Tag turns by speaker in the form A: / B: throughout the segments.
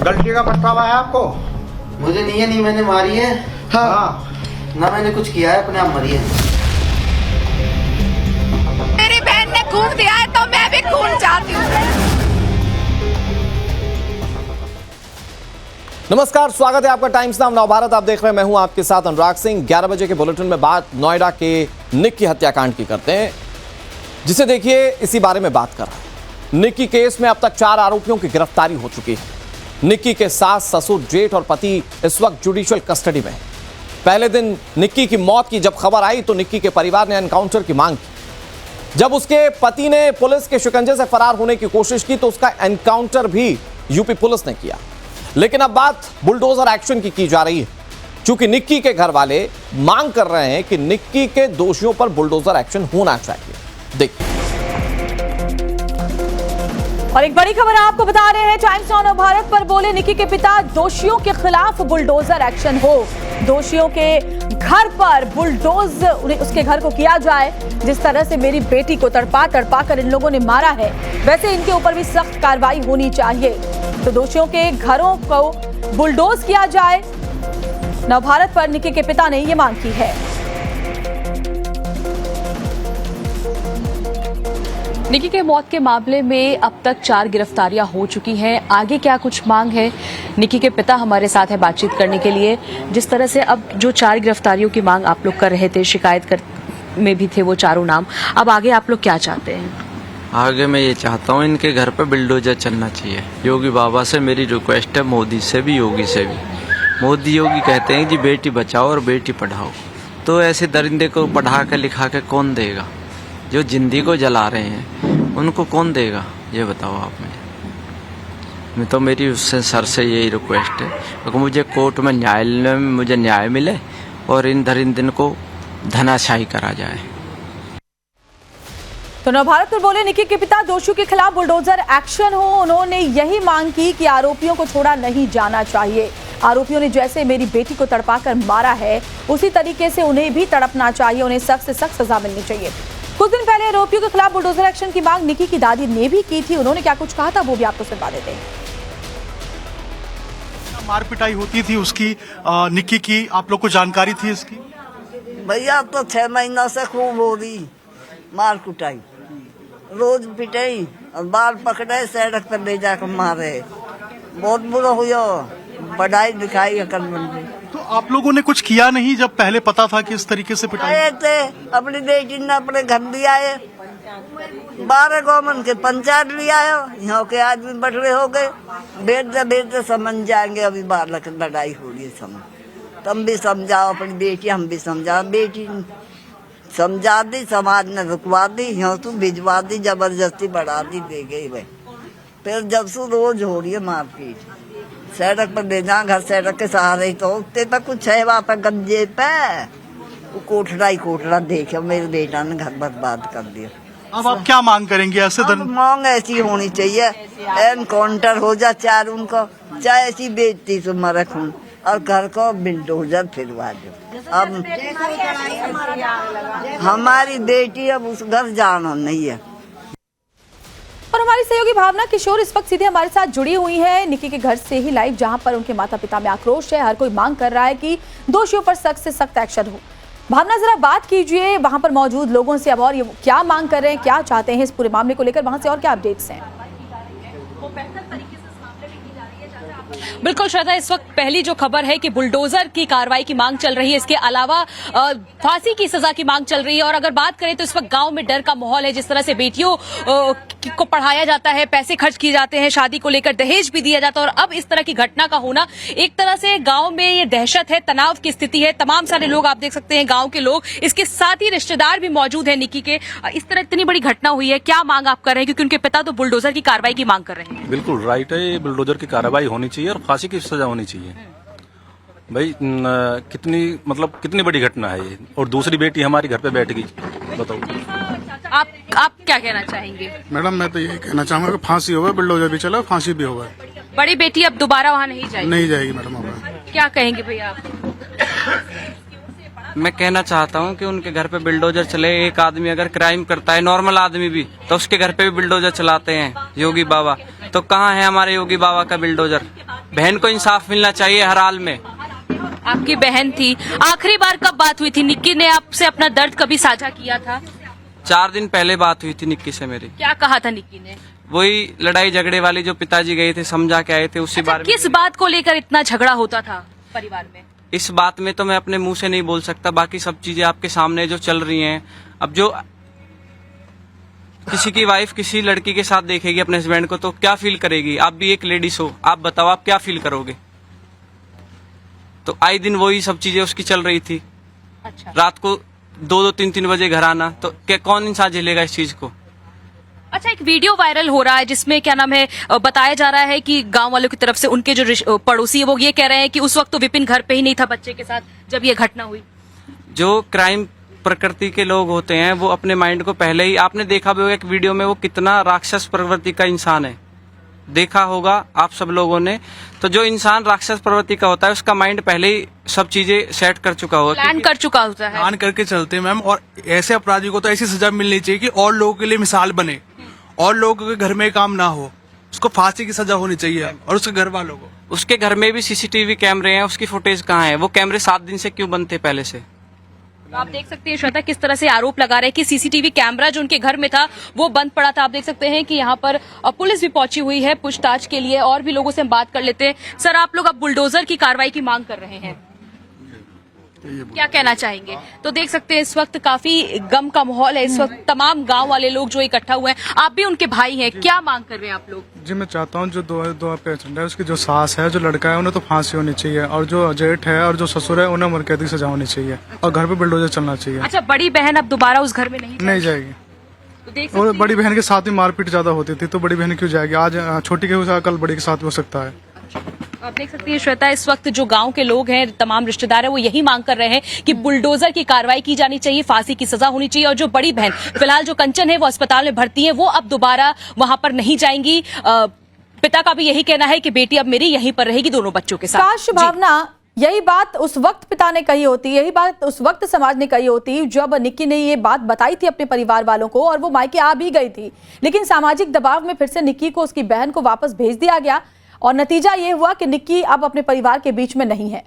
A: गलती का पछतावा है आपको?
B: मुझे नहीं है, नहीं मैंने मारी है।
A: हाँ।
B: ना मैंने कुछ किया है, अपने आप मरी है।
C: मेरी बहन ने खून दिया है तो मैं भी खून चाहती हूँ।
D: नमस्कार, स्वागत है आपका टाइम्स नाउ नवभारत। आप देख रहे हैं, मैं हूं आपके साथ अनुराग सिंह। 11 बजे के बुलेटिन में बात नोएडा के निक्की हत्याकांड की करते हैं, जिसे देखिए इसी बारे में बात कर रहा है। निक्की केस में अब तक 4 आरोपियों की गिरफ्तारी हो चुकी है। निक्की के सास, ससुर, जेठ और पति इस वक्त जुडिशियल कस्टडी में है। पहले दिन निक्की की मौत की जब खबर आई तो निक्की के परिवार ने एनकाउंटर की मांग की। जब उसके पति ने पुलिस के शिकंजे से फरार होने की कोशिश की तो उसका एनकाउंटर भी यूपी पुलिस ने किया। लेकिन अब बात बुलडोजर एक्शन की जा रही है, क्योंकि निक्की के घर वाले मांग कर रहे हैं कि निक्की के दोषियों पर बुलडोजर एक्शन होना चाहिए। देखिए,
E: और एक बड़ी खबर आपको बता रहे हैं, टाइम्स नाउ भारत पर बोले निक्की के पिता, दोषियों के खिलाफ बुलडोजर एक्शन हो। दोषियों के घर पर बुलडोज उसके घर को किया जाए। जिस तरह से मेरी बेटी को तड़पा कर इन लोगों ने मारा है, वैसे इनके ऊपर भी सख्त कार्रवाई होनी चाहिए। तो दोषियों के घरों को बुलडोज किया जाए। नवभारत पर निक्की के पिता ने यह मांग की है।
F: निक्की के मौत के मामले में अब तक 4 गिरफ्तारियां हो चुकी हैं। आगे क्या कुछ मांग है? निक्की के पिता हमारे साथ है बातचीत करने के लिए। जिस तरह से अब जो 4 गिरफ्तारियों की मांग आप लोग कर रहे थे, शिकायत में भी थे वो चारों नाम, अब आगे आप लोग क्या चाहते हैं?
G: आगे मैं ये चाहता हूँ, इनके घर पे बिल्डोजर चलना चाहिए। योगी बाबा से मेरी रिक्वेस्ट है, मोदी से भी, योगी से भी। मोदी योगी कहते हैं कि बेटी बचाओ और बेटी पढ़ाओ, तो ऐसे दरिंदे को पढ़ा के लिखा के कौन देगा? जो जिंदगी को जला रहे हैं उनको कौन देगा, ये बताओ आप मुझे। मैं तो मेरी उससे सर से यही रिक्वेस्ट है क्योंकि मुझे कोर्ट में न्यायालय में मुझे न्याय मिले और इन दरिंदन को धनाशाही करा जाए।
E: तो नवभारत पर बोले निक्की के पिता, दोषियों के खिलाफ बुलडोजर एक्शन हो। उन्होंने यही मांग की कि आरोपियों को छोड़ा नहीं जाना चाहिए। आरोपियों ने जैसे मेरी बेटी को तड़पाकर मारा है, उसी तरीके से उन्हें भी तड़पना चाहिए। उन्हें सख्त से सख्त सजा मिलनी चाहिए। कुछ दिन पहले आरोपियों के खिलाफ बुलडोजर एक्शन की मांग निक्की की दादी ने भी की थी। उन्होंने क्या कुछ कहा था वो भी आपको सुनवा देते हैं।
H: मार पिटाई होती थी उसकी, निक्की की, आप लोग को जानकारी थी इसकी?
I: भैया तो 6 महीनों से खूब हो रही मार कुटाई, रोज पिटाई और बाल पकड़े सड़क पर ले जाकर मारे। बहुत बुरा हुआ, पढ़ाई लिखाई अकलमंदी।
H: तो आप लोगों ने कुछ किया नहीं जब पहले पता था कि इस तरीके से पिटाई?
I: आए थे, अपनी बेटी ने अपने घर भी आए, 12 गौमन के पंचायत भी आयो, यहाँ के आदमी बटरे हो गए। बेटे समझ जाएंगे, अभी बालक लड़ाई हो रही है। समझ तुम भी समझाओ अपनी बेटी, हम भी समझाओ। बेटी समझा दी, समाज ने रुकवा दी, यहाँ तू भिजवा दी, जबरदस्ती बढ़ा दी, दे गई भाई। फिर जब से रोज हो रही है मारपीट, सड़क पर ले जा, घर सड़क के सहारे ही तो उठते पे कुछ है वहाँ पे गंजे पे, वो कोठरा देखे मेरे बेटा ने घर बर्बाद कर दिया।
H: अब आप क्या मांग करेंगे? ऐसे
I: मांग ऐसी होनी चाहिए, एनकाउंटर हो जा 4 उनको, चाहे ऐसी बेचती तो मरे खून, और घर को बिल्डोजर फिरवा दो। अब हमारी बेटी अब उस घर जाना नहीं है।
E: और हमारी सहयोगी भावना किशोर इस वक्त सीधे हमारे साथ जुड़ी हुई है निक्की के घर से ही लाइव, जहां पर उनके माता पिता में आक्रोश है। हर कोई मांग कर रहा है कि दोषियों पर सख्त से सख्त एक्शन हो। भावना, जरा बात कीजिए वहां पर मौजूद लोगों से, अब और ये क्या मांग कर रहे हैं, क्या चाहते हैं इस पूरे मामले को लेकर, वहां से और क्या अपडेट्स हैं?
F: बिल्कुल श्रद्धा, इस वक्त पहली जो खबर है कि बुलडोजर की कार्रवाई की मांग चल रही है, इसके अलावा फांसी की सजा की मांग चल रही है। और अगर बात करें तो इस वक्त गांव में डर का माहौल है। जिस तरह से बेटियों को पढ़ाया जाता है, पैसे खर्च किए जाते हैं, शादी को लेकर दहेज भी दिया जाता है, और अब इस तरह की घटना का होना, एक तरह से गांव में ये दहशत है, तनाव की स्थिति है। तमाम सारे लोग आप देख सकते हैं, गांव के लोग, इसके साथ ही रिश्तेदार भी मौजूद है निक्की के। इस तरह इतनी बड़ी घटना हुई है, क्या मांग आप कर रहे हैं? क्योंकि उनके पिता तो बुलडोजर की कार्रवाई की मांग कर रहे हैं।
J: बिल्कुल राइट है, बुलडोजर की कार्रवाई होनी चाहिए और फांसी की सजा होनी चाहिए। भाई कितनी बड़ी घटना है ये, और दूसरी बेटी हमारी घर पे बैठ गई, बताओ।
F: आप क्या कहना चाहेंगे?
K: मैडम, मैं तो यही कहना चाहूंगा कि फांसी होगा, बुलडोजर भी चला, फांसी भी होगा।
F: बड़ी बेटी अब दोबारा वहाँ नहीं जाएगी?
K: नहीं जाएगी मैडम।
F: क्या कहेंगे भैया आप?
G: मैं कहना चाहता हूँ कि उनके घर पे बिल्डोजर चले। एक आदमी अगर क्राइम करता है, नॉर्मल आदमी भी, तो उसके घर पे भी बिल्डोजर चलाते हैं योगी बाबा। तो कहाँ है हमारे योगी बाबा का बिल्डोजर? बहन को इंसाफ मिलना चाहिए हर हाल में।
F: आपकी बहन थी, आखिरी बार कब बात हुई थी? निक्की ने आपसे अपना दर्द कभी साझा किया था?
G: 4 दिन पहले बात हुई थी निक्की से मेरी।
F: क्या कहा था निक्की ने?
G: वही लड़ाई झगड़े वाली जो पिताजी गए थे समझा के आए थे, उसी बारे में।
F: किस बात को लेकर इतना झगड़ा होता था परिवार में?
G: इस बात में तो मैं अपने मुंह से नहीं बोल सकता, बाकी सब चीजें आपके सामने जो चल रही हैं। अब जो किसी की वाइफ किसी लड़की के साथ देखेगी अपने हस्बैंड को तो क्या फील करेगी? आप भी एक लेडीज हो, आप बताओ आप क्या फील करोगे? तो आए दिन वही सब चीजें उसकी चल रही थी।
F: अच्छा।
G: रात को 2-2, 3-3 बजे घर आना, तो क्या कौन इंसान झेलेगा इस चीज को?
F: अच्छा, एक वीडियो वायरल हो रहा है जिसमें क्या नाम है, बताया जा रहा है कि गांव वालों की तरफ से उनके जो पड़ोसी है वो ये कह रहे हैं कि उस वक्त तो विपिन घर पे ही नहीं था बच्चे के साथ जब ये घटना हुई।
G: जो क्राइम प्रकृति के लोग होते हैं वो अपने माइंड को पहले ही, आपने देखा भी होगा एक वीडियो में वो कितना राक्षस प्रवृत्ति का इंसान है, देखा होगा आप सब लोगों ने। तो जो इंसान राक्षस प्रवृत्ति का होता है उसका माइंड पहले ही सब चीजें सेट कर चुका होगा,
F: प्लान कर चुका होता है,
K: प्लान करके चलते हैं मैम। और ऐसे अपराधी को तो ऐसी सजा मिलनी चाहिए कि और लोगों के लिए मिसाल बने, और लोगों के घर में काम ना हो, उसको फांसी की सजा होनी चाहिए और उसके घर वालों को।
G: उसके घर में भी सीसीटीवी कैमरे हैं, उसकी फुटेज कहाँ है? वो कैमरे 7 दिन से क्यों बनते पहले से?
F: तो आप देख सकते हैं श्वेता किस तरह से आरोप लगा रहे हैं कि सीसीटीवी कैमरा जो उनके घर में था वो बंद पड़ा था। आप देख सकते हैं कि यहाँ पर पुलिस भी पहुंची हुई है पूछताछ के लिए, और भी लोगों से हम बात कर लेते हैं। सर, आप लोग अब बुलडोजर की कार्रवाई की मांग कर रहे हैं, क्या कहना चाहेंगे? तो देख सकते हैं इस वक्त काफी गम का माहौल है, इस वक्त तमाम गांव वाले लोग जो इकट्ठा हुए हैं, आप भी उनके भाई हैं, क्या मांग कर रहे हैं आप लोग?
K: जी मैं चाहता हूँ जो दो पेशेंट है, उसकी जो सास है, जो लड़का है, उन्हें तो फांसी होनी चाहिए, और जो जेठ है और जो ससुर है उन्हें उम्र कैद की सजा होनी चाहिए, और घर पे बुलडोजर चलना चाहिए।
F: अच्छा, बड़ी बहन अब दोबारा उस घर में नहीं
K: जाएगी।
F: तो देख
K: और
F: सकते
K: बड़ी बहन के साथ ही मारपीट ज्यादा होती थी, तो बड़ी बहन क्यों जाएगी? आज छोटी के साथ कल बड़ी के साथ भी हो सकता है।
F: आप देख सकती हैं श्वेता, इस वक्त जो गांव के लोग हैं, तमाम रिश्तेदार हैं, वो यही मांग कर रहे हैं कि बुलडोजर की कार्रवाई की जानी चाहिए, फांसी की सजा होनी चाहिए, और जो बड़ी बहन फिलहाल जो कंचन है वो अस्पताल में भर्ती है, वो अब दोबारा वहां पर नहीं जाएंगी। पिता का भी यही कहना है कि बेटी अब मेरी यहीं पर रहेगी दोनों बच्चों के साथ।
E: काश भावना, यही बात उस वक्त पिता ने कही होती, यही बात उस वक्त समाज ने कही होती जब निक्की ने ये बात बताई थी अपने परिवार वालों को, और वो मायके आ भी गई थी, लेकिन सामाजिक दबाव में फिर से निक्की को उसकी बहन को वापस भेज दिया गया, और नतीजा ये हुआ कि निक्की अब अपने परिवार के बीच में नहीं है।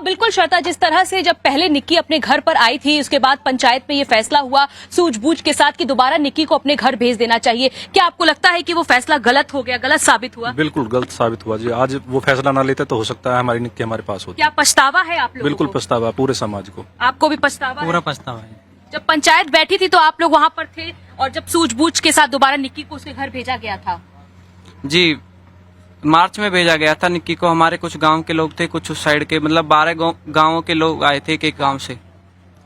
F: बिल्कुल श्वेता, जिस तरह से जब पहले निक्की अपने घर पर आई थी, उसके बाद पंचायत में ये फैसला हुआ सूझबूझ के साथ कि दोबारा निक्की को अपने घर भेज देना चाहिए, क्या आपको लगता है कि वो फैसला गलत हो गया, गलत साबित हुआ?
J: बिल्कुल गलत साबित हुआ जी। आज वो फैसला ना लेते तो हो सकता है हमारी निक्की हमारे पास होती।
F: क्या पछतावा है आप लोगों
J: बिल्कुल
F: को?
J: पछतावा पूरे समाज को।
F: आपको भी पछतावा है?
G: पूरा पछतावा है।
F: जब पंचायत बैठी थी तो आप लोग वहां पर थे, और जब सूझबूझ के साथ दोबारा निक्की को उसके घर भेजा गया था?
G: जी, मार्च में भेजा गया था निक्की को। हमारे कुछ गांव के लोग थे, कुछ उस साइड के, मतलब 12 गांवों के लोग आए थे एक गांव से।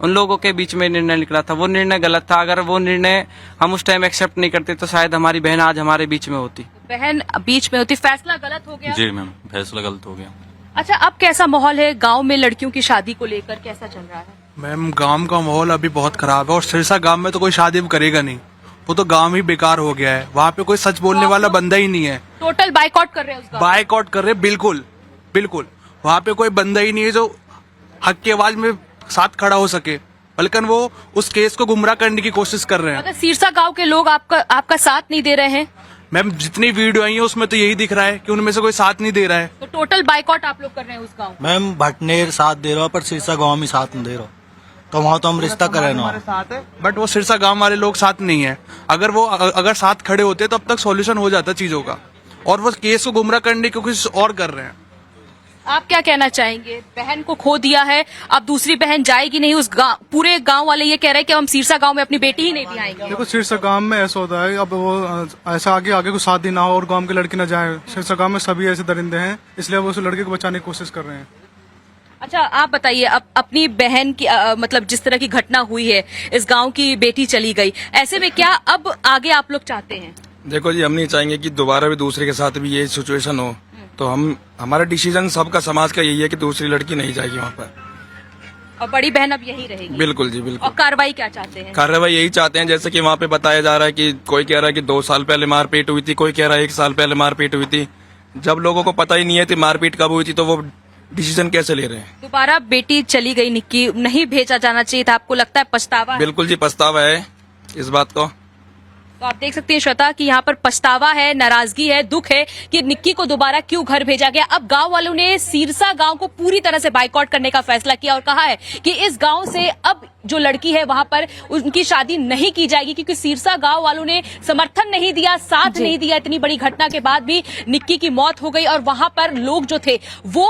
G: उन लोगों के बीच में निर्णय निकला था, वो निर्णय गलत था। अगर वो निर्णय हम उस टाइम एक्सेप्ट नहीं करते तो शायद हमारी बहन आज हमारे बीच में होती।
F: बहन बीच में होती, फैसला गलत हो गया।
J: जी मैम, फैसला गलत हो गया।
F: अच्छा, अब कैसा माहौल है गांव में लड़कियों की शादी को लेकर, कैसा चल रहा है?
K: मैम गांव का माहौल अभी बहुत खराब है, और सिरसा गांव में तो कोई शादी भी करेगा नहीं, वो तो गांव ही बेकार हो गया है। वहाँ पे कोई सच बोलने वाला बंदा ही नहीं है।
F: टोटल बाइकआउट कर रहे हैं उस गांव?
K: बाइकआउट कर रहे, बिल्कुल बिल्कुल। वहाँ पे कोई बंदा ही नहीं है जो हक की आवाज में साथ खड़ा हो सके, बल्कि वो उस केस को गुमराह करने की कोशिश कर रहे हैं।
F: अगर सिरसा गांव के लोग आपका साथ नहीं दे रहे हैं?
K: मैम जितनी वीडियो आई है उसमें तो यही दिख रहा है कि उनमें से कोई साथ नहीं दे रहा है।
F: तो टोटल बाइकआउट आप लोग कर रहे हैं उस गांव?
B: मैम भटनेर साथ दे रहा पर सिरसा गांव में साथ नहीं दे रहा, तो वहाँ तो हम रिश्ता कर रहे हैं
K: साथ है, बट वो सिरसा गांव वाले लोग साथ नहीं है। अगर साथ खड़े होते तो अब तक सॉल्यूशन हो जाता चीजों का, और वो केस को गुमराह करने की कोशिश और कर रहे हैं।
F: आप क्या कहना चाहेंगे? बहन को खो दिया है, अब दूसरी बहन जाएगी नहीं उस गांव, पूरे गांव वाले ये कह रहे हैं कि हम सिरसा गांव में अपनी बेटी ही नहीं दिखाएंगे।
K: देखो सिरसा गांव में ऐसा होता है, अब वो ऐसा आगे को शादी ना हो और गांव की लड़की ना जाए। सिरसा गांव में सभी ऐसे दरिंदे हैं, इसलिए वो उस लड़के को बचाने की कोशिश कर रहे हैं।
F: अच्छा, आप बताइए, अब अपनी बहन की मतलब जिस तरह की घटना हुई है, इस गांव की बेटी चली गई, ऐसे में क्या अब आगे आप लोग चाहते हैं?
L: देखो जी, हम नहीं चाहेंगे कि दोबारा भी दूसरे के साथ भी ये सिचुएशन हो, तो हमारा डिसीजन सबका समाज का यही है कि दूसरी लड़की नहीं जाएगी वहाँ पर,
F: और बड़ी बहन अब यही रहेगी?
L: बिल्कुल जी बिल्कुल।
F: और कार्रवाई क्या चाहते हैं?
L: कार्रवाई यही चाहते हैं जैसे कि वहाँ पे बताया जा रहा है कि कोई कह रहा है कि 2 साल पहले मारपीट हुई थी, कोई कह रहा है 1 साल पहले मारपीट हुई थी। जब लोगों को पता ही नहीं है कि मारपीट कब हुई थी तो वो डिसीजन कैसे ले रहे हैं?
F: दोबारा बेटी चली गई निक्की, नहीं भेजा जाना चाहिए था, आपको लगता है पछतावा है?
L: बिल्कुल जी पछतावा है इस बात को।
F: तो आप देख सकते हैं श्वेता कि यहाँ पर पछतावा है, नाराजगी है, दुख है कि निक्की को दोबारा क्यों घर भेजा गया। अब गांव वालों ने सिरसा गांव को पूरी तरह से बाइकआउट करने का फैसला किया और कहा है कि इस गांव से अब जो लड़की है वहां पर उनकी शादी नहीं की जाएगी, क्योंकि सिरसा गांव वालों ने समर्थन नहीं दिया, साथ नहीं दिया। इतनी बड़ी घटना के बाद भी निक्की की मौत हो गई और वहां पर लोग जो थे वो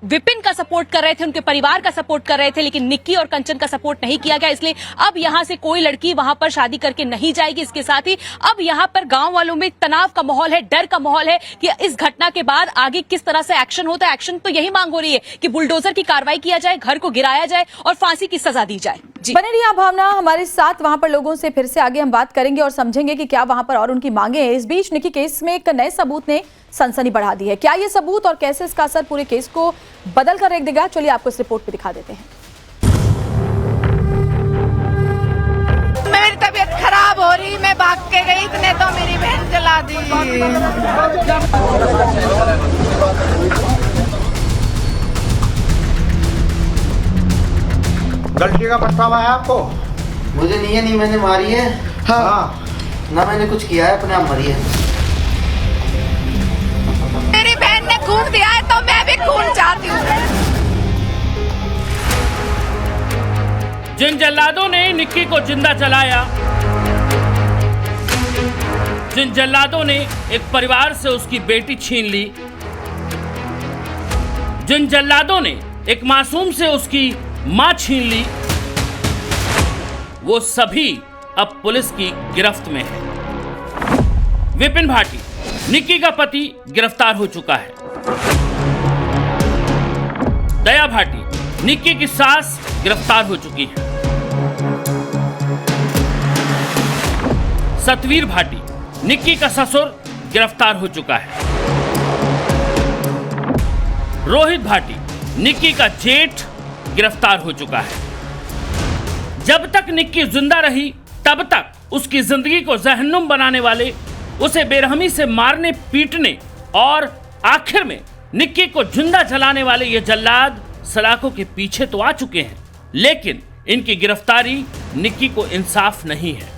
F: विपिन का सपोर्ट कर रहे थे, उनके परिवार का सपोर्ट कर रहे थे, लेकिन निक्की और कंचन का सपोर्ट नहीं किया गया। इसलिए अब यहां से कोई लड़की वहां पर शादी करके नहीं जाएगी। इसके साथ ही अब यहां पर गांव वालों में तनाव का माहौल है, डर का माहौल है कि इस घटना के बाद आगे किस तरह से एक्शन होता है। एक्शन तो यही मांग हो रही है कि बुलडोजर की कार्रवाई किया जाए, घर को गिराया जाए और फांसी की सजा दी जाए।
E: बने रहिए आप भावना हमारे साथ, वहां पर लोगों से फिर से आगे हम बात करेंगे और समझेंगे कि क्या वहां पर और उनकी मांगे हैं। इस बीच निक्की केस में एक नए सबूत ने सनसनी बढ़ा दी है। क्या ये सबूत और कैसे इसका असर पूरे केस को बदल कर रख देगा, चलिए आपको इस रिपोर्ट पे दिखा देते हैं।
C: मेरी तबीयत खराब हो रही, मैं भाग के गई, इतने तो मेरी बहन जला दी।
A: गलती का पछतावा है आपको?
M: मुझे नहीं है, नहीं मैंने मारी है।
A: हाँ,
M: ना मैंने कुछ किया है, अपने आप मरी है।
C: मेरी बहन ने खून दिया है तो मैं भी खून चाहती हूँ।
N: जिन जल्लादों ने निक्की को जिंदा जलाया, जिन जल्लादों ने एक परिवार से उसकी बेटी छीन ली, जिन जल्लादों ने एक मासूम से उसकी मां छीन ली, वो सभी अब पुलिस की गिरफ्त में है। विपिन भाटी, निक्की का पति, गिरफ्तार हो चुका है। दया भाटी, निक्की की सास, गिरफ्तार हो चुकी है। सतवीर भाटी, निक्की का ससुर, गिरफ्तार हो चुका है। रोहित भाटी, निक्की का जेठ, गिरफ्तार हो चुका है। जब तक निक्की जिंदा रही तब तक उसकी जिंदगी को जहन्नुम बनाने वाले, उसे बेरहमी से मारने पीटने और आखिर में निक्की को जिंदा जलाने वाले ये जल्लाद सलाखों के पीछे तो आ चुके हैं, लेकिन इनकी गिरफ्तारी निक्की को इंसाफ नहीं है।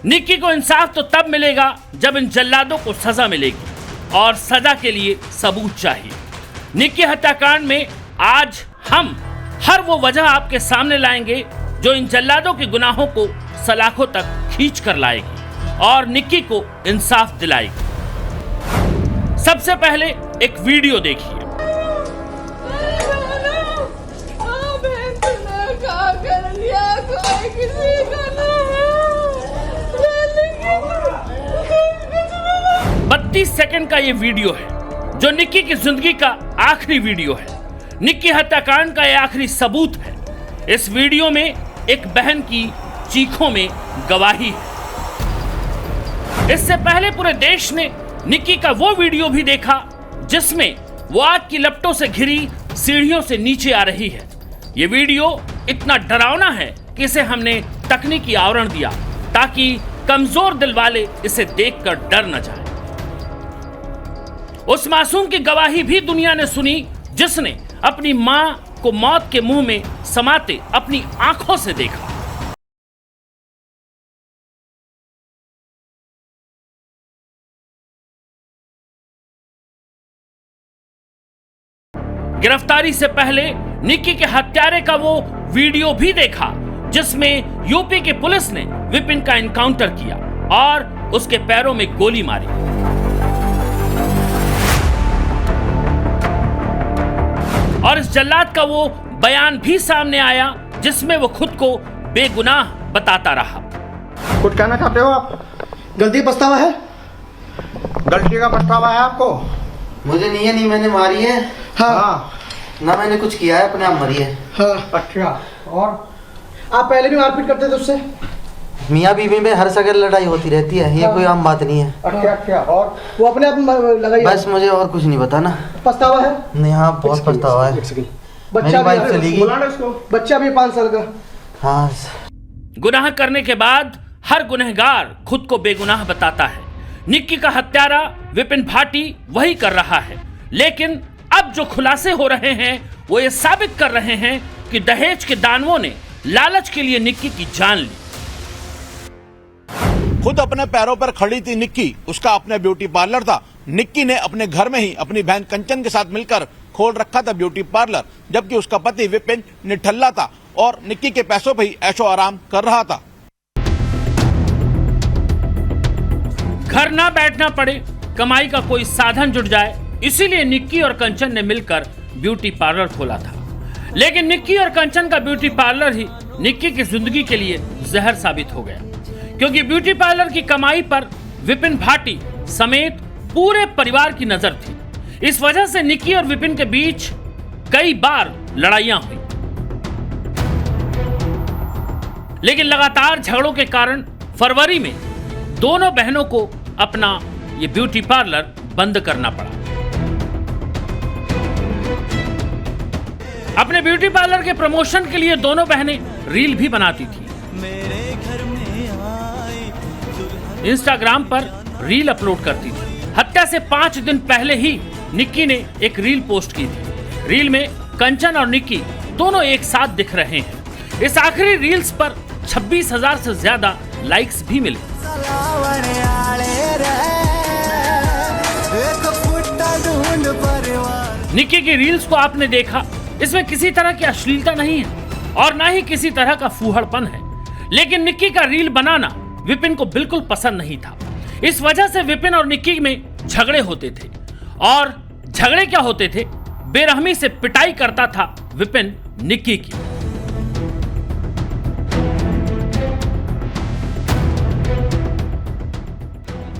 N: निक्की को इंसाफ तो तब मिलेगा जब इन जल्लादों को सजा मिलेगी और सजा के लिए सबूत चाहिए। निक्की हत्याकांड में आज हम हर वो वजह आपके सामने लाएंगे जो इन जल्लादों के गुनाहों को सलाखों तक खींच कर लाएगी और निक्की को इंसाफ दिलाएगी। सबसे पहले एक वीडियो देखिए। बत्तीस सेकंड का ये वीडियो है जो निक्की की जिंदगी का आखिरी वीडियो है। निक्की हत्याकांड का यह आखिरी सबूत है। इस वीडियो में एक बहन की चीखों में गवाही है। इससे पहले पूरे देश ने निक्की का वो वीडियो भी देखा जिसमें वो आग की लपटों से घिरी सीढ़ियों से नीचे आ रही है। ये वीडियो इतना डरावना है कि इसे हमने तकनीकी आवरण दिया ताकि कमजोर दिल वाले इसे देखकर डर न जाए। उस मासूम की गवाही भी दुनिया ने सुनी जिसने अपनी मां को मौत के मुंह में समाते अपनी आंखों से देखा। गिरफ्तारी से पहले निक्की के हत्यारे का वो वीडियो भी देखा जिसमें यूपी की पुलिस ने विपिन का एनकाउंटर किया और उसके पैरों में गोली मारी। और इस जल्लाद का वो बयान भी सामने आया जिसमें वो खुद को बेगुनाह बताता रहा।
A: कुछ कहना चाहते हो आप?
M: गलती पछतावा है?
A: गलती का पछतावा है आपको?
M: मुझे नहीं है, नहीं मैंने मारी है।
A: हाँ,
M: ना मैंने कुछ किया है, अपने आप मरी है।
A: हाँ। अच्छा, और आप पहले भी मारपीट करते थे उससे?
M: मियाँ बीवी में हर जगह लड़ाई होती रहती है, ये कोई आम बात नहीं है।
A: अच्छा अच्छा, और वो अपने आप लगाई?
M: बस मुझे और कुछ नहीं बताना।
A: पछतावा है?
M: नहीं, हाँ बहुत पछतावा है।
A: बच्चा
M: बाइक चली गई,
A: बच्चा भी 5 साल का।
M: हाँ।
N: गुनाह करने के बाद हर गुनहगार खुद को बेगुनाह बताता है। निक्की का हत्यारा विपिन भाटी वही कर रहा है, लेकिन अब जो खुलासे हो रहे हैं वो ये साबित कर रहे हैं कि दहेज के दानवों ने लालच के लिए निक्की की जान ली।
O: खुद अपने पैरों पर खड़ी थी निक्की, उसका अपना ब्यूटी पार्लर था। निक्की ने अपने घर में ही अपनी बहन कंचन के साथ मिलकर खोल रखा था ब्यूटी पार्लर, जबकि उसका पति विपिन निठल्ला था और निक्की के पैसों पर ही ऐशो आराम कर रहा था।
N: घर ना बैठना पड़े, कमाई का कोई साधन जुट जाए, इसीलिए निक्की और कंचन ने मिलकर ब्यूटी पार्लर खोला था। लेकिन निक्की और कंचन का ब्यूटी पार्लर ही निक्की की जिंदगी के लिए जहर साबित हो गया, क्योंकि ब्यूटी पार्लर की कमाई पर विपिन भाटी समेत पूरे परिवार की नजर थी। इस वजह से निक्की और विपिन के बीच कई बार लड़ाइयां हुई, लेकिन लगातार झगड़ों के कारण फरवरी में दोनों बहनों को अपना ये ब्यूटी पार्लर बंद करना पड़ा। अपने ब्यूटी पार्लर के प्रमोशन के लिए दोनों बहनें रील भी बनाती थी। इंस्टाग्राम पर रील अपलोड करती थी। हत्या से 5 दिन पहले ही निक्की ने एक रील पोस्ट की थी। रील में कंचन और निक्की दोनों एक साथ दिख रहे हैं। इस आखिरी रील्स पर 26,000 से ज्यादा लाइक्स भी मिले। निक्की की रील्स को आपने देखा, इसमें किसी तरह की अश्लीलता नहीं है और ना ही किसी तरह का फूहड़पन है, लेकिन निक्की का रील बनाना विपिन को बिल्कुल पसंद नहीं था। इस वजह से विपिन और निक्की में झगड़े होते थे। और झगड़े क्या होते थे? बेरहमी से पिटाई करता था विपिन निक्की की।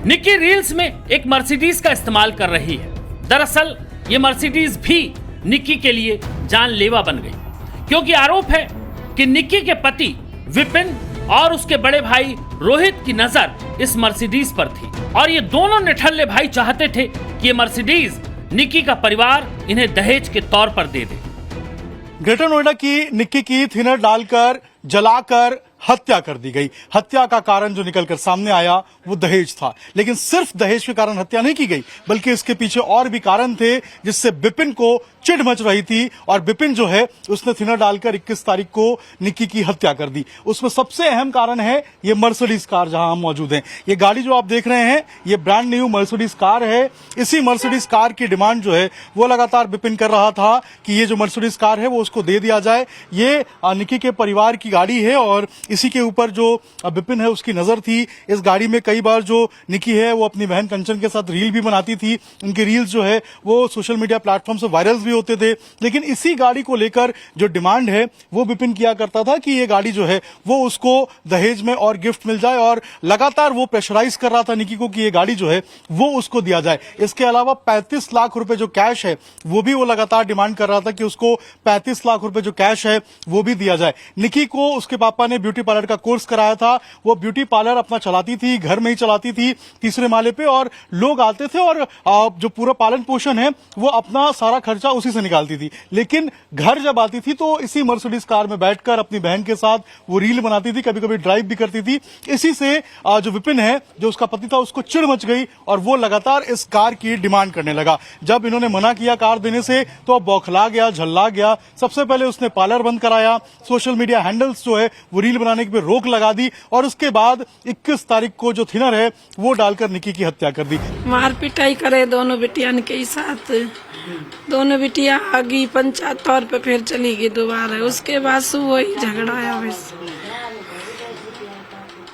N: निक्की रील्स में एक मर्सिडीज का इस्तेमाल कर रही है। दरअसल ये मर्सिडीज भी निक्की के लिए जानलेवा बन गई, क्योंकि आरोप है कि निक्की के पति विपिन और उसके बड़े भाई रोहित की नजर इस मर्सिडीज पर थी और ये दोनों निठल्ले भाई चाहते थे कि ये मर्सिडीज निक्की का परिवार इन्हें दहेज के तौर पर दे दे।
H: ग्रेटर नोएडा की निक्की की थिनर डालकर जलाकर हत्या कर दी गई। हत्या का कारण जो निकलकर सामने आया वो दहेज था, लेकिन सिर्फ दहेज के कारण हत्या नहीं की गई, बल्कि इसके पीछे और भी कारण थे जिससे विपिन को चिढ़ मच रही थी और विपिन जो है उसने थिनर डालकर 21 तारीख को निक्की की हत्या कर दी। उसमें सबसे अहम कारण है ये मर्सिडीज कार जहां हम मौजूद हैं। ये गाड़ी जो आप देख रहे हैं ये ब्रांड न्यू मर्सिडीज कार है। इसी मर्सिडीज कार की डिमांड जो है वो लगातार विपिन कर रहा था कि ये जो मर्सिडीज कार है वो उसको दे दिया जाए। ये निक्की के परिवार की गाड़ी है और इसी के ऊपर जो विपिन है उसकी नजर थी। इस गाड़ी में कई बार जो निक्की है वो अपनी बहन कंचन के साथ रील भी बनाती थी। उनकी रील्स जो है वो सोशल मीडिया प्लेटफॉर्म से वायरल भी होते थे। लेकिन इसी गाड़ी को लेकर जो डिमांड है वो विपिन किया करता था कि ये गाड़ी जो है वो उसको दहेज में और गिफ्ट मिल जाए और लगातार वो प्रेशराइज कर रहा था निक्की को कि ये गाड़ी जो है वो उसको दिया जाए। इसके अलावा 35 लाख रुपए जो कैश है वो भी वो लगातार डिमांड कर रहा था कि उसको 35 लाख रुपए जो कैश है वो भी दिया जाए। निक्की को उसके पापा ने ब्यूटी पार्लर का कोर्स कराया था। वो ब्यूटी पार्लर अपना चलाती थी, घर में ही चलाती थी, तीसरे माले पे, और लोग आते थे और जो पूरा पालन पोषण है वो अपना सारा खर्चा उसी से निकालती थी। लेकिन घर जब आती थी तो इसी मर्सिडीज कार में बैठकर अपनी बहन के साथ वो रील बनाती थी, कभी कभी ड्राइव भी करती थी। इसी से जो विपिन है जो उसका पति था उसको चिढ़ मच गई और वो लगातार इस कार की डिमांड करने लगा। जब इन्होंने मना किया कार देने से तो अब बौखला गया, झल्ला गया। सबसे पहले उसने पार्लर बंद कराया, सोशल मीडिया हैंडल्स जो है वो रील बनाने पे रोक लगा दी और उसके बाद 21 तारीख को जो थिनर है वो डालकर निक्की की हत्या कर दी।
P: मार पिटाई करे दोनों बिटियान के साथ। दोनों बिटिया आगी पंचायत तौर पे फिर चली गई दोबारा। उसके बाद वही झगड़ा आया।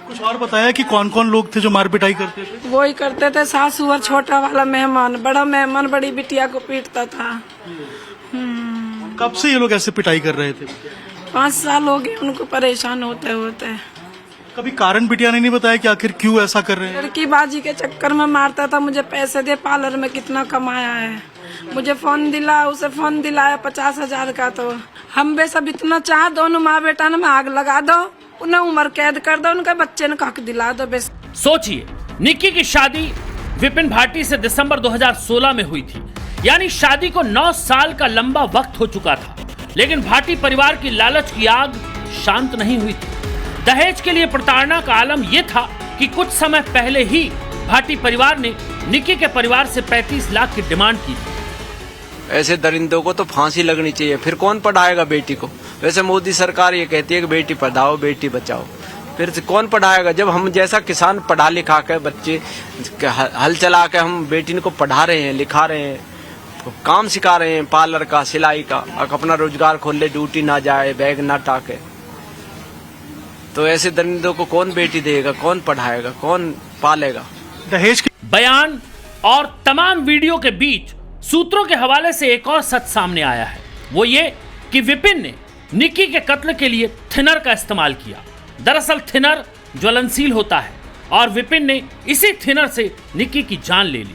H: कुछ और बताया कि कौन कौन लोग थे जो मार पिटाई करते थे?
P: वही करते थे सासू और छोटा वाला मेहमान। बड़ा मेहमान बड़ी बिटिया को पीटता था।
H: कब से ये लोग ऐसे पिटाई कर रहे थे?
P: 5 साल हो गए उनको परेशान होते होते।
H: कभी कारण बिटिया ने नहीं बताया कि आखिर क्यों ऐसा कर रहे हैं?
P: लड़की बाजी के चक्कर में मारता था। मुझे पैसे दे, पार्लर में कितना कमाया है। मुझे फोन दिला, उसे फोन दिलाया 50,000 का। तो हम बे सब इतना चाह दोनों माँ बेटा ने आग लगा दो, उन्हें उम्र कैद कर दो, उनके बच्चे ने हक दिला दो। बस
N: सोचिए, निक्की की शादी विपिन भाटी से दिसंबर 2016 में हुई थी, यानी शादी को 9 साल का लंबा वक्त हो चुका था। लेकिन भाटी परिवार की लालच की आग शांत नहीं हुई थी। दहेज के लिए प्रताड़ना का आलम यह था कि कुछ समय पहले ही भाटी परिवार ने निक्की के परिवार से 35 लाख की डिमांड की थी।
G: ऐसे दरिंदों को तो फांसी लगनी चाहिए, फिर कौन पढ़ाएगा बेटी को। वैसे मोदी सरकार ये कहती है कि बेटी पढ़ाओ बेटी बचाओ, फिर से कौन पढ़ाएगा? जब हम जैसा किसान पढ़ा लिखा के बच्चे हल चला के हम बेटी को पढ़ा रहे हैं, लिखा रहे हैं, काम सिखा रहे हैं, पार्लर का, सिलाई का, अपना रोजगार खोल ले, ड्यूटी ना जाए, बैग ना टाके, तो ऐसे दरिंदों को कौन बेटी देगा, कौन पढ़ाएगा, कौन पालेगा?
H: दहेज के
N: बयान और तमाम वीडियो के बीच सूत्रों के हवाले से एक और सच सामने आया है। वो ये कि विपिन ने निक्की के कत्ल के लिए थिनर का इस्तेमाल किया। दरअसल थिनर ज्वलनशील होता है और विपिन ने इसी थिनर से निक्की की जान ले ली।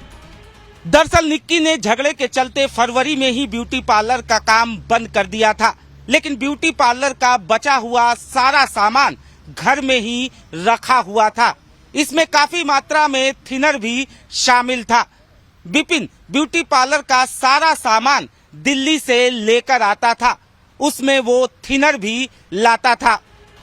Q: दरअसल निक्की ने झगड़े के चलते फरवरी में ही ब्यूटी पार्लर का काम बंद कर दिया था, लेकिन ब्यूटी पार्लर का बचा हुआ सारा सामान घर में ही रखा हुआ था। इसमें काफी मात्रा में थिनर भी शामिल था। विपिन ब्यूटी पार्लर का सारा सामान दिल्ली से लेकर आता था, उसमें वो थिनर भी लाता था।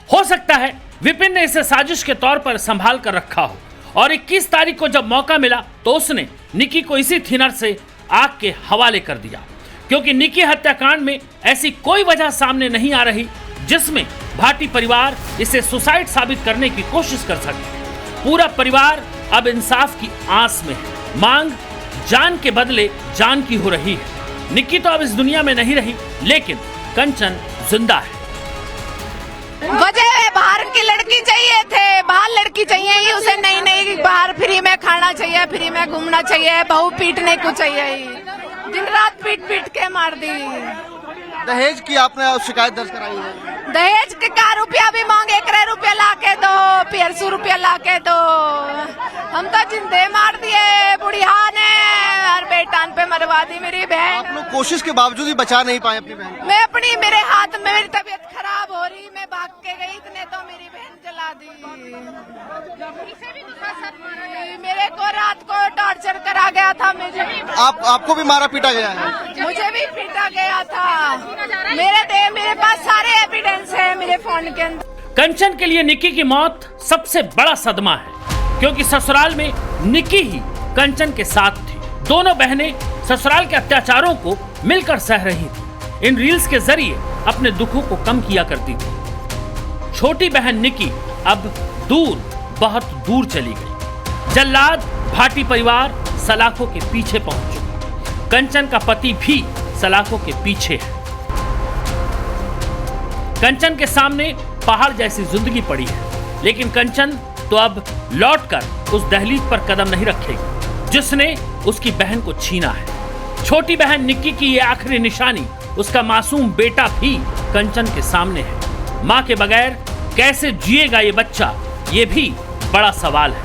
N: हो सकता है विपिन ने इसे साजिश के तौर पर संभाल कर रखा हो और 21 तारीख को जब मौका मिला तो उसने निक्की को इसी थिनर से आग के हवाले कर दिया, क्योंकि निक्की हत्याकांड में ऐसी कोई वजह सामने नहीं आ रही जिसमें भाटी परिवार इसे सुसाइड साबित करने की कोशिश कर सके। पूरा परिवार अब इंसाफ की आस में है। मांग जान के बदले जान की हो रही है। निक्की तो अब इस दुनिया में नहीं रही, लेकिन कंचन जिंदा है।
C: वजह बाहर की लड़की चाहिए थे, बाहर लड़की चाहिए ही उसे, नहीं नहीं बाहर फ्री में खाना चाहिए, फ्री में घूमना चाहिए, बहू पीटने को चाहिए ही, दिन रात पीट पीट के मार दी।
A: दहेज की आपने शिकायत दर्ज कराई है?
C: दहेज के का रुपया भी मांगे, 1 रुपया ला के दो, 150 रुपया ला के दो, हम तो जिंदे मार दिए बुढ़िया ने, हर बेटान पे मरवा दी मेरी बहन।
A: आप लोग कोशिश के बावजूद ही बचा नहीं पाए अपनी बहन?
C: मैं मेरे हाथ में मेरी तबीयत खराब हो रही, मैं भाग के गई, इतने तो मेरी बहन जला दी। मेरे को रात को टॉर्चर करा गया था।
A: आपको भी मारा पीटा गया है?
C: मुझे भी पीटा गया था। मेरे पास सारे एविडेंस है मेरे फोन के अंदर।
N: कंचन के लिए निक्की की मौत सबसे बड़ा सदमा है, क्योंकि ससुराल में निक्की ही कंचन के साथ थी। दोनों बहनें ससुराल के अत्याचारों को मिलकर सह रही थी। इन रील्स के जरिए अपने दुखों को कम किया करती थी। छोटी बहन निक्की अब दूर, बहुत दूर चली गई। जल्लाद भाटी परिवार सलाखों के पीछे पहुंच चुका। कंचन का पति भी सलाखों के पीछे है। कंचन के सामने पहाड़ जैसी जिंदगी पड़ी है, लेकिन कंचन तो अब लौटकर उस दहलीज पर कदम नहीं रखेगी जिसने उसकी बहन को छीना है। छोटी बहन निक्की की ये आखिरी निशानी, उसका मासूम बेटा भी कंचन के सामने है। मां के बगैर कैसे जिएगा ये बच्चा, ये भी बड़ा सवाल है।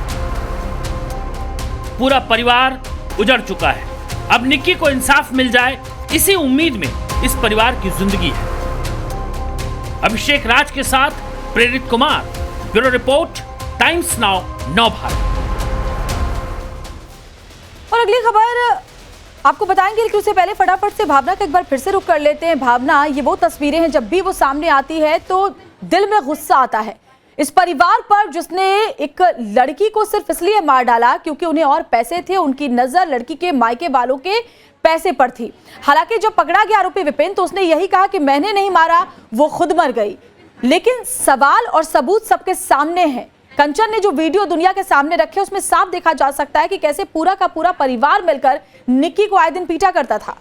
N: पूरा परिवार उजड़ चुका है। अब निक्की को इंसाफ मिल जाए, इसी उम्मीद में इस परिवार की जिंदगी है। अभिषेक राज के साथ प्रेरित Kumar, bureau report, times now, नव भारत।
E: और अगली खबर आपको बताएंगे, लेकिन उससे पहले फटाफट से भावना का एक बार फिर से रुख कर लेते हैं। भावना, ये वो तस्वीरें हैं, जब भी वो सामने आती है तो दिल में गुस्सा आता है इस परिवार पर, जिसने एक लड़की को सिर्फ इसलिए मार डाला क्योंकि उन्हें और पैसे थे। उनकी नजर लड़की के मायके वालों के पैसे पर थी। हालांकि जब पकड़ा गया आरोपी विपिन तो उसने यही कहा कि मैंने नहीं मारा, वो खुद मर गई। लेकिन सवाल और सबूत सबके सामने है। कंचन ने जो वीडियो दुनिया के सामने रखे उसमें साफ देखा जा सकता है कि कैसे पूरा का पूरा परिवार मिलकर निक्की को आए दिन पीटा करता था।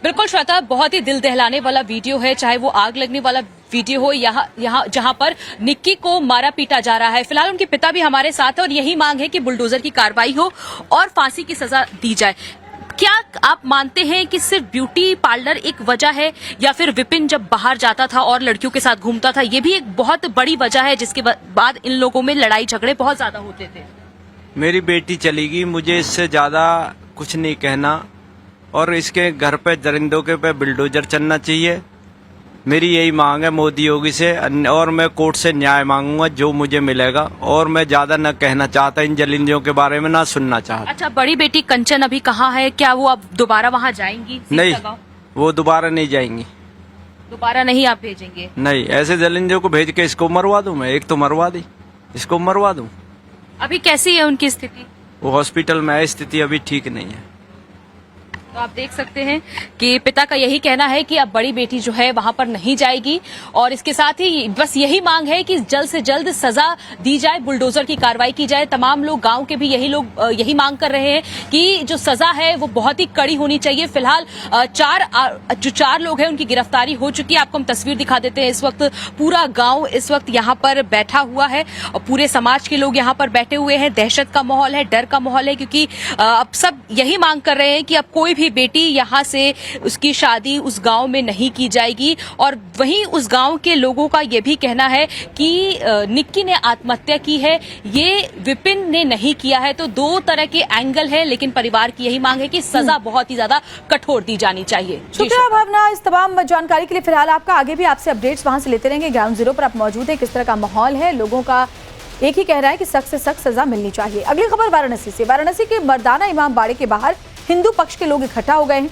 F: बिल्कुल श्वेता, बहुत ही दिल दहलाने वाला वीडियो है, चाहे वो आग लगने वाला वीडियो हो, यहाँ जहां पर निक्की को मारा पीटा जा रहा है। फिलहाल उनके पिता भी हमारे साथ है और यही मांग है कि बुलडोजर की कार्रवाई हो और फांसी की सजा दी जाए। क्या आप मानते हैं कि सिर्फ ब्यूटी पार्लर एक वजह है, या फिर विपिन जब बाहर जाता था और लड़कियों के साथ घूमता था ये भी एक बहुत बड़ी वजह है जिसके बाद इन लोगों में लड़ाई झगड़े बहुत ज्यादा होते थे?
G: मेरी बेटी चली गई, मुझे इससे ज्यादा कुछ नहीं कहना, और इसके घर पे दरिंदों के पे बुलडोजर चलना चाहिए। मेरी यही मांग है मोदी योगी से, और मैं कोर्ट से न्याय मांगूंगा जो मुझे मिलेगा, और मैं ज्यादा न कहना चाहता इन जलिंदियों के बारे में, ना सुनना चाहता।
F: अच्छा, बड़ी बेटी कंचन अभी कहाँ है? क्या वो अब दोबारा वहाँ जाएंगी?
G: नहीं, वो दोबारा नहीं जाएंगी।
F: दोबारा नहीं आप भेजेंगे?
G: नहीं, ऐसे जलिंदियों को भेज के इसको मरवा दूं मैं। एक तो मरवा दी, इसको मरवा दूं।
F: अभी कैसी है उनकी स्थिति?
G: वो हॉस्पिटल में है, स्थिति अभी ठीक नहीं है।
F: तो आप देख सकते हैं कि पिता का यही कहना है कि अब बड़ी बेटी जो है वहां पर नहीं जाएगी और इसके साथ ही बस यही मांग है कि जल्द से जल्द सजा दी जाए, बुलडोजर की कार्रवाई की जाए। तमाम लोग, गांव के भी यही मांग कर रहे हैं कि जो सजा है वो बहुत ही कड़ी होनी चाहिए। फिलहाल जो चार लोग हैं उनकी गिरफ्तारी हो चुकी है। आपको हम तस्वीर दिखा देते हैं। इस वक्त पूरा गांव इस वक्त यहाँ पर बैठा हुआ है और पूरे समाज के लोग यहाँ पर बैठे हुए हैं। दहशत का माहौल है, डर का माहौल है, क्योंकि अब सब यही मांग कर रहे हैं कि अब कोई भी बेटी यहाँ से उसकी शादी उस गांव में नहीं की जाएगी। और वहीं उस गांव के लोगों का यह भी कहना है कि निक्की ने आत्महत्या की है, ये विपिन ने नहीं किया है। तो दो तरह के एंगल है, लेकिन परिवार की यही मांग है कि सजा बहुत ही ज्यादा कठोर दी जानी चाहिए।
E: शुक्रिया भावना इस तमाम जानकारी के लिए। फिलहाल आपका आगे भी आपसे अपडेट्स वहां से लेते रहेंगे। ग्राउंड जीरो पर आप मौजूद है, किस तरह का माहौल है, लोगों का एक ही कह रहा है कि सख्त से सख्त सजा मिलनी चाहिए। अगली खबर वाराणसी से। वाराणसी के मर्दाना इमाम बाड़े के बाहर हिंदू पक्ष के लोग इकट्ठा हो गए हैं।